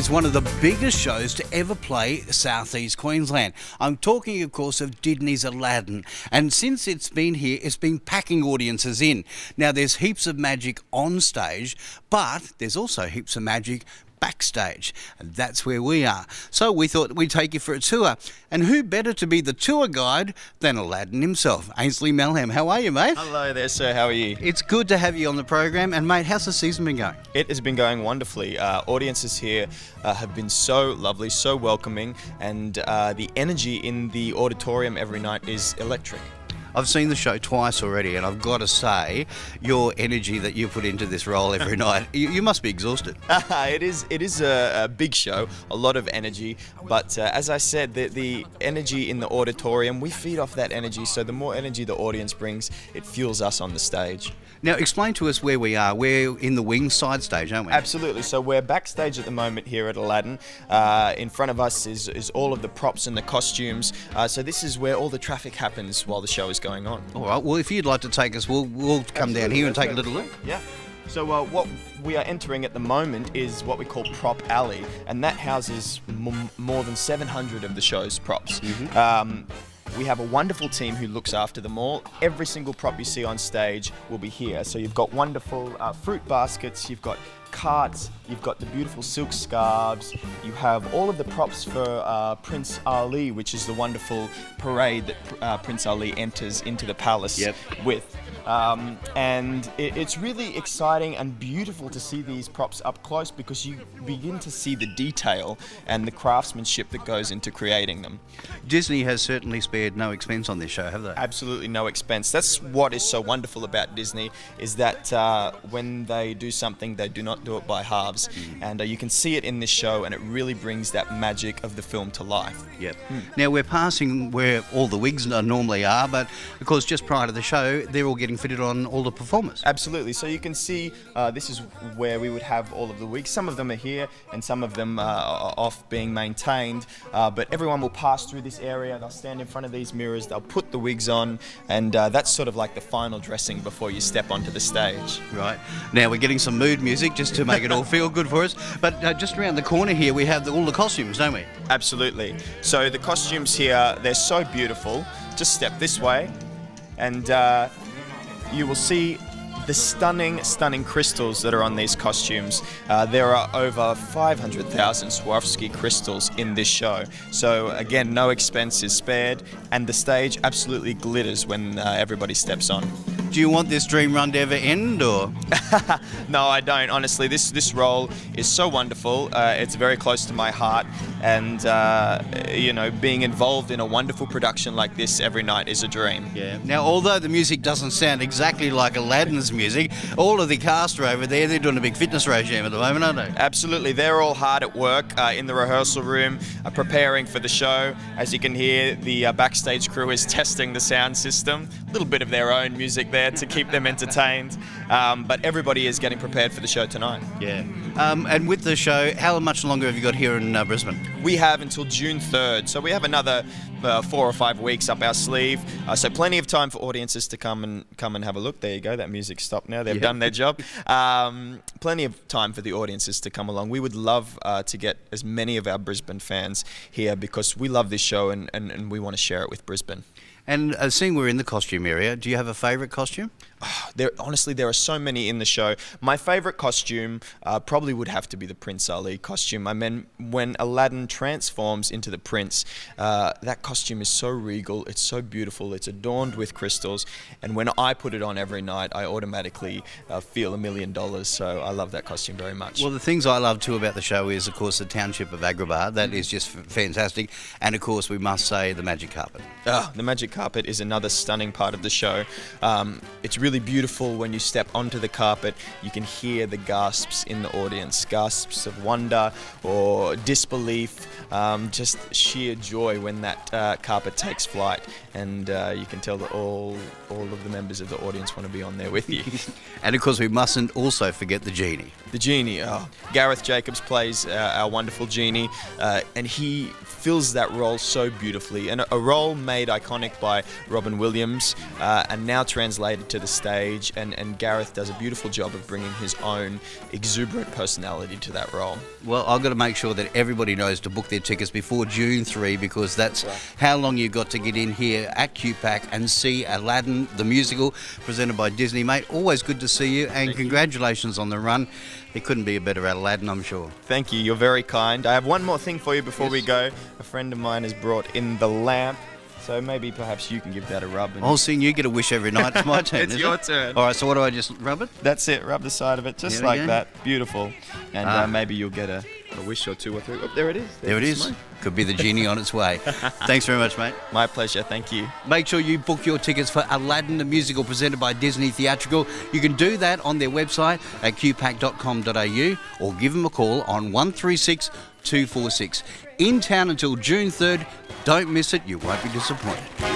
is one of the biggest shows to ever play Southeast Queensland. I'm talking, of course, of Disney's Aladdin. And since it's been here, it's been packing audiences in. Now, there's heaps of magic on stage, but there's also heaps of magic backstage, and that's where we are. So we thought we'd take you for a tour, and who better to be the tour guide than Aladdin himself, Ainsley Melham. How are you, mate? Hello there, sir. How are you? It's good to have you on the program, and mate, how's the season been going? It has been going wonderfully. Audiences here have been so lovely, so welcoming, and the energy in the auditorium every night is electric. I've seen the show twice already, and I've got to say, your energy that you put into this role every night, you must be exhausted. It is a big show, a lot of energy, but as I said, the energy in the auditorium, we feed off that energy, so the more energy the audience brings, it fuels us on the stage. Now, explain to us where we are. We're in the wing side stage, aren't we? Absolutely. So we're backstage at the moment here at Aladdin. In front of us is all of the props and the costumes. So this is where all the traffic happens while the show is going on. All right. Well, if you'd like to take us, we'll come down here and take a little look. Yeah. So what we are entering at the moment is what we call Prop Alley, and that houses more than 700 of the show's props. Mm-hmm. We have a wonderful team who looks after them all. Every single prop you see on stage will be here. So you've got wonderful fruit baskets, you've got carts, you've got the beautiful silk scarves, you have all of the props for Prince Ali, which is the wonderful parade that Prince Ali enters into the palace with. And it's really exciting and beautiful to see these props up close because you begin to see the detail and the craftsmanship that goes into creating them. Disney has certainly spared no expense on this show, have they? Absolutely no expense. That's what is so wonderful about Disney, is that when they do something, they do not do it by halves. And you can see it in this show, and it really brings that magic of the film to life. Yep. Now, we're passing where all the wigs normally are, but of course, just prior to the show, they're all getting fitted on all the performers. Absolutely. So you can see this is where we would have all of the wigs. Some of them are here and some of them are off being maintained, but everyone will pass through this area. They'll stand in front of these mirrors, they'll put the wigs on, and that's sort of like the final dressing before you step onto the stage. Right. Now we're getting some mood music just to make it all feel good for us, but just around the corner here we have all the costumes, don't we? Absolutely. So the costumes here, they're so beautiful. Just step this way and you will see the stunning crystals that are on these costumes. There are over 500,000 Swarovski crystals in this show. So again, no expense is spared, and the stage absolutely glitters when everybody steps on. Do you want this dream run to ever end, or? No, I don't. Honestly, this role is so wonderful. It's very close to my heart, and you know, being involved in a wonderful production like this every night is a dream. Yeah. Now, although the music doesn't sound exactly like Aladdin's music, all of the cast are over there. They're doing a big fitness regime at the moment, aren't they? Absolutely. They're all hard at work in the rehearsal room, preparing for the show. As you can hear, the backstage crew is testing the sound system. A little bit of their own music there to keep them entertained, but everybody is getting prepared for the show tonight. Yeah. And with the show, how much longer have you got here in Brisbane? We have until June 3rd, so we have another 4 or 5 weeks up our sleeve. So plenty of time for audiences to come and have a look. There you go. That music stopped now. They've done their job. Plenty of time for the audiences to come along. We would love to get as many of our Brisbane fans here because we love this show and we want to share it with Brisbane. And seeing we're in the costume area, do you have a favourite costume? Oh, honestly, there are so many in the show. My favourite costume probably would have to be the Prince Ali costume. I mean, when Aladdin transforms into the prince, that costume is so regal, it's so beautiful, it's adorned with crystals, and when I put it on every night, I automatically feel $1 million, so I love that costume very much. Well, the things I love too about the show is, of course, the township of Agrabah. That is just fantastic, and of course, we must say the magic carpet. The magic carpet is another stunning part of the show. It's really beautiful when you step onto the carpet. You can hear the gasps in the audience, gasps of wonder or disbelief, just sheer joy when that carpet takes flight, and you can tell that all of the members of the audience want to be on there with you. And of course we mustn't also forget the genie. The genie, Gareth Jacobs plays our wonderful genie, and he fills that role so beautifully, and a role made iconic by Robin Williams, and now translated to the stage stage, and Gareth does a beautiful job of bringing his own exuberant personality to that role. Well, I've got to make sure that everybody knows to book their tickets before June 3, because that's how long you've got to get in here at QPAC and see Aladdin the Musical, presented by Disney. Mate, always good to see you, and congratulations on the run. It couldn't be a better Aladdin, I'm sure. Thank you, you're very kind. I have one more thing for you before we go. A friend of mine has brought in the lamp, so maybe perhaps you can give that a rub. I'll see you get a wish every night. It's my turn. It's your turn. All right, so what do I just rub it? That's it, rub the side of it, just There we like go. that. Beautiful. And maybe you'll get a wish or two or three. Oh, there it is. There it There's is. the smoke. Could be the genie on its way. Thanks very much, mate. My pleasure, thank you. Make sure you book your tickets for Aladdin the Musical, presented by Disney Theatrical. You can do that on their website at qpac.com.au, or give them a call on 136 246. In town until June 3rd. Don't miss it, you won't be disappointed.